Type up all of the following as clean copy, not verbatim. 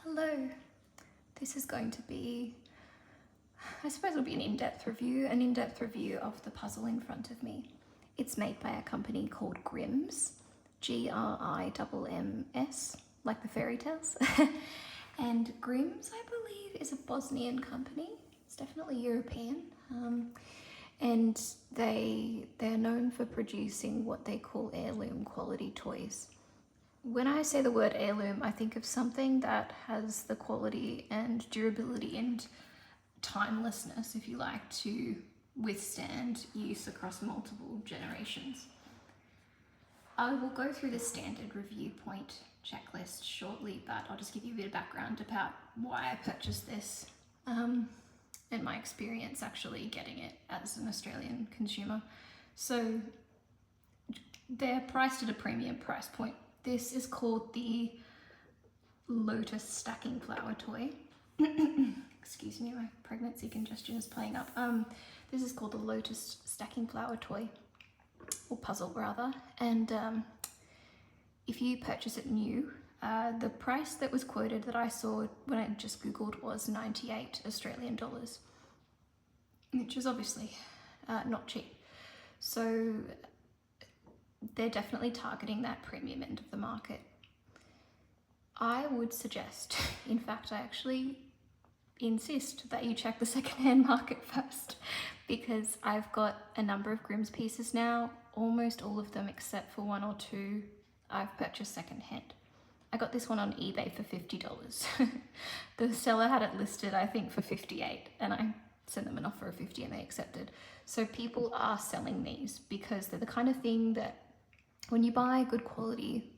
Hello, this is going to be, I suppose it'll be an in-depth review of the puzzle in front of me. It's made by a company called Grimm's, Grimms, like the fairy tales. And Grimm's, I believe, is a Bosnian company. It's definitely European. And they're known for producing what they call heirloom quality toys. When I say the word heirloom, I think of something that has the quality and durability and timelessness, if you like, to withstand use across multiple generations. I will go through the standard review point checklist shortly, but I'll just give you a bit of background about why I purchased this and my experience actually getting it as an Australian consumer. So they're priced at a premium price point. This is called the Lotus stacking flower toy. Excuse me, my pregnancy congestion is playing up. This is called the Lotus stacking flower toy, or puzzle rather. And if you purchase it new, the price that was quoted that I saw when I just Googled was 98 Australian dollars, which is obviously not cheap. So they're definitely targeting that premium end of the market. I would suggest, in fact, I actually insist that you check the secondhand market first, because I've got a number of Grimm's pieces now, almost all of them except for one or two I've purchased secondhand. I got this one on eBay for $50. The seller had it listed, I think, for $58, and I sent them an offer of $50 and they accepted. So people are selling these because they're the kind of thing that when you buy good quality,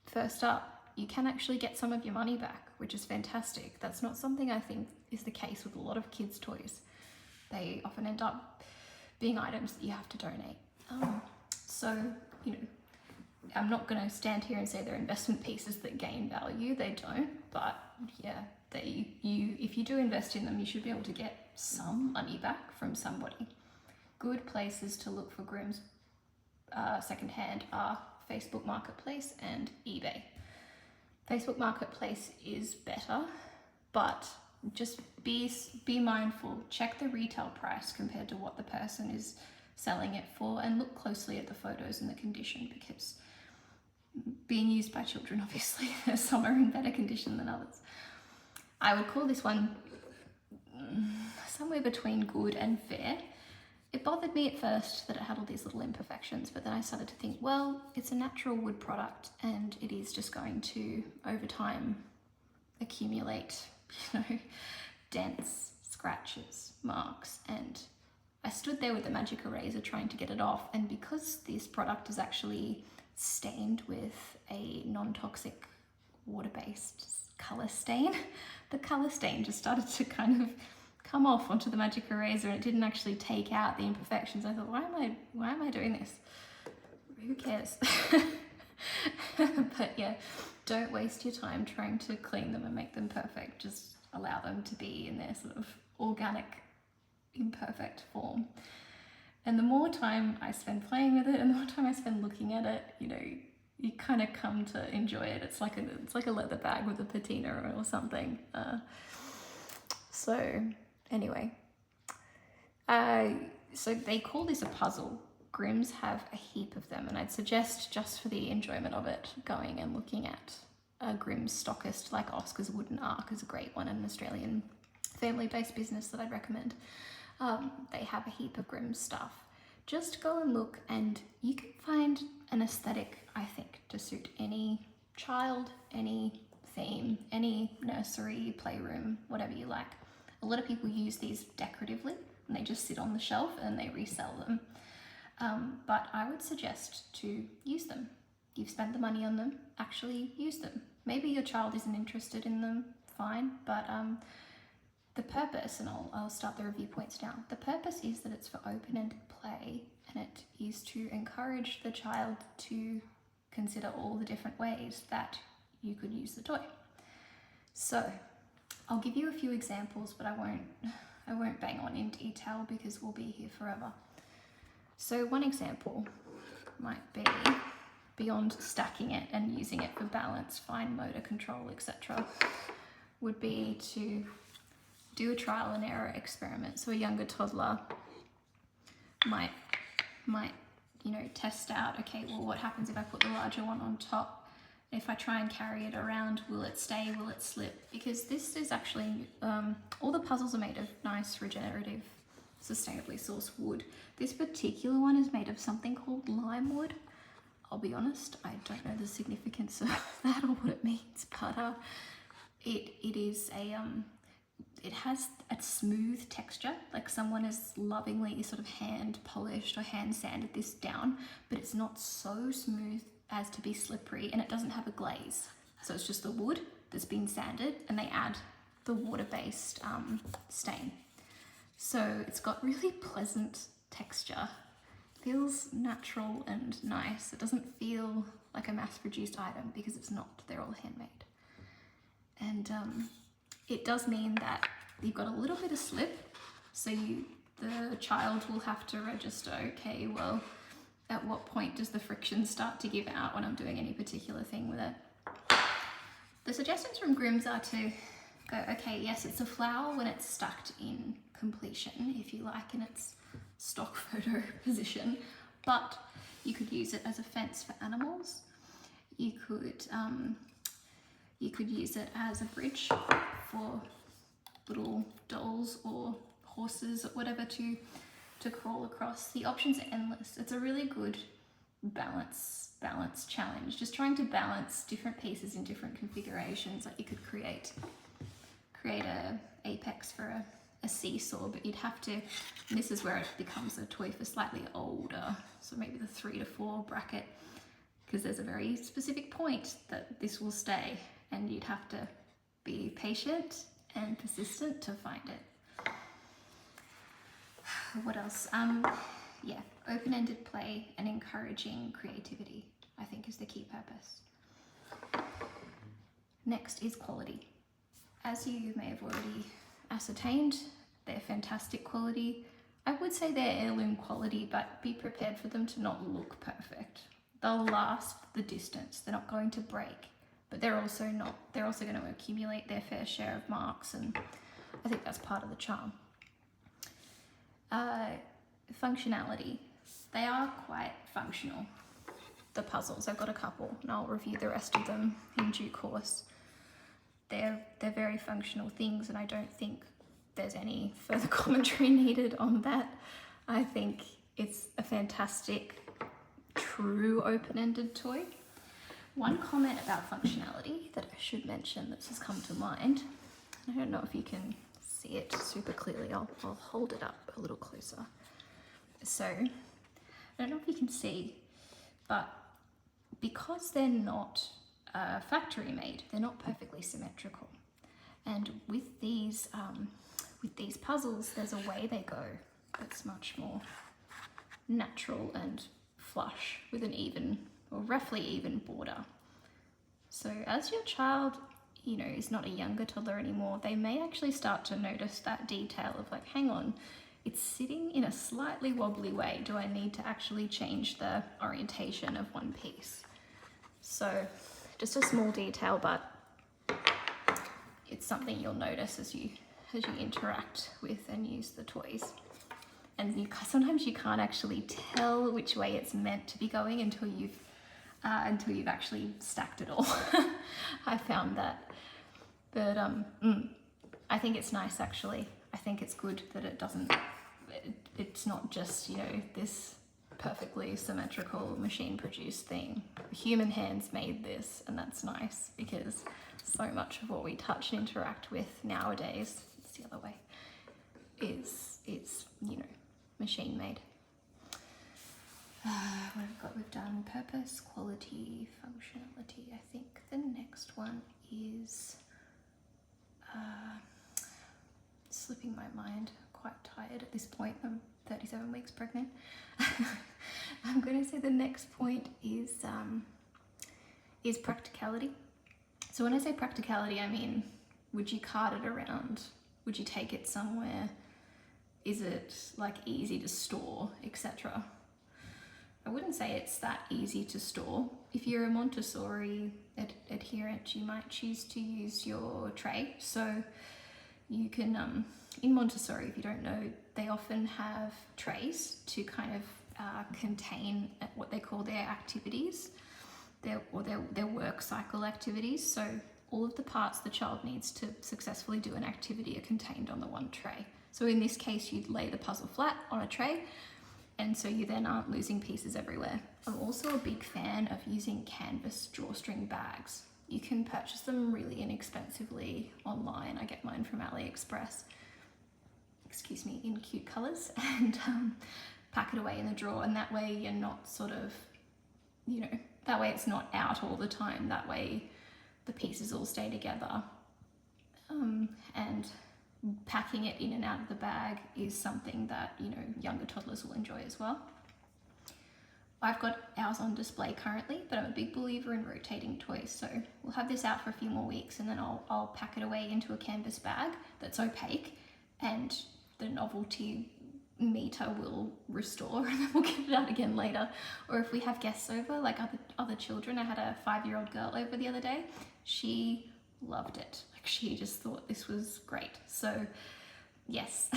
first up, you can actually get some of your money back, which is fantastic. That's not something I think is the case with a lot of kids' toys. They often end up being items that you have to donate. So, you know, I'm not going to stand here and say they're investment pieces that gain value. They don't, but yeah, if you do invest in them, you should be able to get some money back from somebody. Good places to look for Grimm's secondhand are Facebook Marketplace and eBay. Facebook Marketplace is better, but just be mindful. Check the retail price compared to what the person is selling it for, and look closely at the photos and the condition, because being used by children, obviously, some are in better condition than others. I would call this one somewhere between good and fair. It bothered me at first that it had all these little imperfections, but then I started to think, well, it's a natural wood product and it is just going to, over time, accumulate, dents, scratches, marks. And I stood there with a magic eraser trying to get it off, and because this product is actually stained with a non-toxic water-based colour stain, the colour stain just started to kind of come off onto the magic eraser, and it didn't actually take out the imperfections. I thought, why am I doing this? Who cares? But yeah, don't waste your time trying to clean them and make them perfect. Just allow them to be in their sort of organic, imperfect form. And the more time I spend playing with it and the more time I spend looking at it, you kind of come to enjoy it. It's like a leather bag with a patina or something. So anyway, so they call this a puzzle. Grimm's have a heap of them, and I'd suggest, just for the enjoyment of it, going and looking at a Grimm's stockist, like Oscar's Wooden Ark is a great one, an Australian family-based business that I'd recommend. They have a heap of Grimm's stuff. Just go and look, and you can find an aesthetic, I think, to suit any child, any theme, any nursery, playroom, whatever you like. A lot of people use these decoratively, and they just sit on the shelf and they resell them. But I would suggest to use them. You've spent the money on them, actually use them. Maybe your child isn't interested in them, fine, but the purpose, and I'll start the review points now. The purpose is that it's for open-ended play, and it is to encourage the child to consider all the different ways that you could use the toy. So I'll give you a few examples, but I won't bang on in detail because we'll be here forever. So one example might be, beyond stacking it and using it for balance, fine motor control, etc., would be to do a trial and error experiment. So a younger toddler might test out, okay, well, what happens if I put the larger one on top? If I try and carry it around, will it stay, will it slip? Because this is actually, all the puzzles are made of nice, regenerative, sustainably sourced wood. This particular one is made of something called lime wood. I'll be honest, I don't know the significance of that or what it means, but it has a smooth texture, like someone has lovingly sort of hand polished or hand sanded this down, but it's not so smooth as to be slippery, and it doesn't have a glaze. So it's just the wood that's been sanded, and they add the water-based stain. So it's got really pleasant texture. Feels natural and nice. It doesn't feel like a mass-produced item because it's not. They're all handmade. And it does mean that you've got a little bit of slip, so the child will have to register, okay, well, at what point does the friction start to give out when I'm doing any particular thing with it? The suggestions from Grimm's are to go, okay, yes, it's a flower when it's stacked in completion, if you like, in its stock photo position, but you could use it as a fence for animals. You could use it as a bridge for little dolls or horses or whatever to crawl across. The options are endless. It's a really good balance challenge, just trying to balance different pieces in different configurations. Like you could create a apex for a seesaw, but you'd have to, and this is where it becomes a toy for slightly older, so maybe the 3 to 4 bracket, because there's a very specific point that this will stay, and you'd have to be patient and persistent to find it. What else? Yeah, open-ended play and encouraging creativity, I think, is the key purpose. Next is quality. As you may have already ascertained, they're fantastic quality. I would say they're heirloom quality, but be prepared for them to not look perfect. They'll last the distance. They're not going to break, but they're also going to accumulate their fair share of marks, and I think that's part of the charm. Functionality. They are quite functional, the puzzles. I've got a couple, and I'll review the rest of them in due course. They're very functional things, and I don't think there's any further commentary needed on that. I think it's a fantastic, true open-ended toy. One comment about functionality that I should mention that's just come to mind, I don't know if you can see it super clearly, I'll hold it up a little closer. So, I don't know if you can see, but because they're not factory made, they're not perfectly symmetrical. And with these puzzles, there's a way they go that's much more natural and flush with an even or roughly even border. So as your child, is not a younger toddler anymore, they may actually start to notice that detail of like, hang on, it's sitting in a slightly wobbly way. Do I need to actually change the orientation of one piece? So just a small detail, but it's something you'll notice as you interact with and use the toys. And sometimes you can't actually tell which way it's meant to be going until you've actually stacked it all. I found that. But I think it's nice, actually. I think it's good that it's not just, this perfectly symmetrical machine-produced thing. Human hands made this, and that's nice, because so much of what we touch and interact with nowadays, it's the other way, is machine-made. We've done purpose, quality, functionality. I think the next one is slipping my mind. Quite tired at this point. I'm 37 weeks pregnant. I'm going to say the next point is practicality. So when I say practicality, I mean, would you cart it around? Would you take it somewhere? Is it like easy to store, etc.? I wouldn't say it's that easy to store. If you're a Montessori adherent, you might choose to use your tray. So you can, in Montessori, if you don't know, they often have trays to kind of contain what they call their activities, their work cycle activities. So all of the parts the child needs to successfully do an activity are contained on the one tray. So in this case, you'd lay the puzzle flat on a tray, and so you then aren't losing pieces everywhere. I'm also a big fan of using canvas drawstring bags. You can purchase them really inexpensively online. I get mine from AliExpress, excuse me, in cute colors, and pack it away in the drawer, and that way you're not sort of, you know, that way it's not out all the time. That way the pieces all stay together. And packing it in and out of the bag is something that, you know, younger toddlers will enjoy as well. I've got ours on display currently, but I'm a big believer in rotating toys. So we'll have this out for a few more weeks, and then I'll pack it away into a canvas bag that's opaque, and the novelty meter will restore, and then we'll get it out again later. Or if we have guests over, like other children, I had a 5-year-old girl over the other day. She loved it. Like, she just thought this was great. So yes,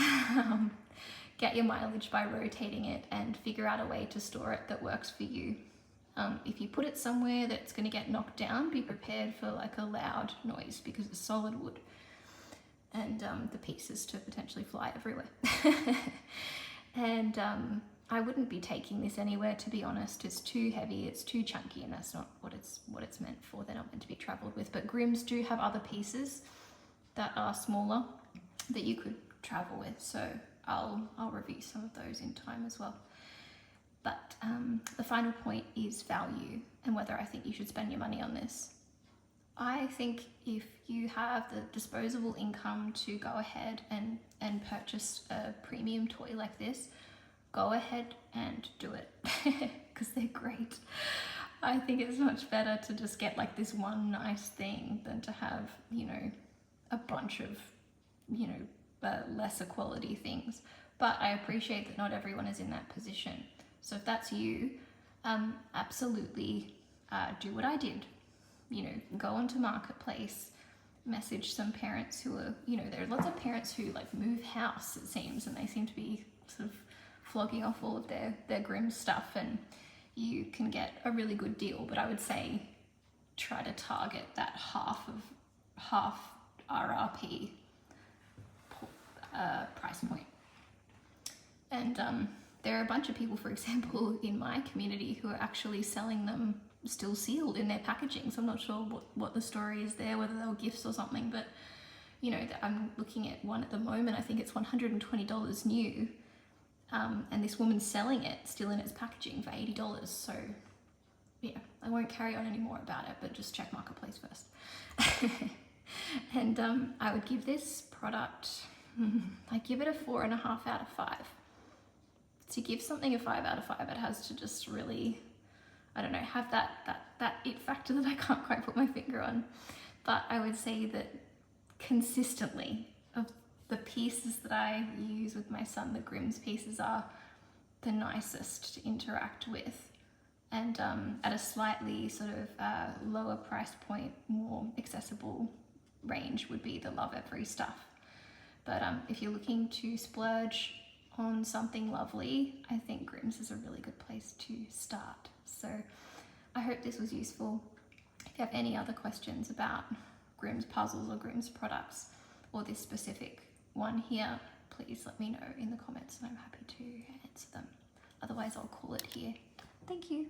get your mileage by rotating it and figure out a way to store it that works for you. If you put it somewhere that's going to get knocked down, be prepared for like a loud noise because it's solid wood, and the pieces to potentially fly everywhere. And I wouldn't be taking this anywhere, to be honest. It's too heavy, it's too chunky, and that's not what it's meant for. They're not meant to be traveled with. But Grimm's do have other pieces that are smaller that you could travel with. So I'll review some of those in time as well. But the final point is value, and whether I think you should spend your money on this. I think if you have the disposable income to go ahead and purchase a premium toy like this, go ahead and do it, because they're great. I think it's much better to just get like this one nice thing than to have, you know, a bunch of, you know, lesser quality things. But I appreciate that not everyone is in that position. So if that's you, absolutely do what I did. You know, go onto Marketplace, message some parents who are, you know, there are lots of parents who like move house, it seems, and they seem to be sort of flogging off all of their Grimm stuff, and you can get a really good deal. But I would say try to target that half RRP price point. And there are a bunch of people, for example, in my community who are actually selling them still sealed in their packaging. So I'm not sure what the story is there, whether they were gifts or something, but you know, I'm looking at one at the moment. I think it's $120 new, and this woman's selling it still in its packaging for $80. So yeah, I won't carry on any more about it, but just check Marketplace first. And I would give this product, I give it a 4.5 out of 5. To give something a 5 out of 5, it has to just really, I don't know, have that it factor that I can't quite put my finger on. But I would say that consistently, of the pieces that I use with my son, the Grimm's pieces are the nicest to interact with. And at a slightly sort of lower price point, more accessible range would be the Love Every stuff. But if you're looking to splurge on something lovely, I think Grimm's is a really good place to start. So I hope this was useful. If you have any other questions about Grimm's puzzles or Grimm's products, or this specific one here, please let me know in the comments and I'm happy to answer them. Otherwise, I'll call it here. Thank you.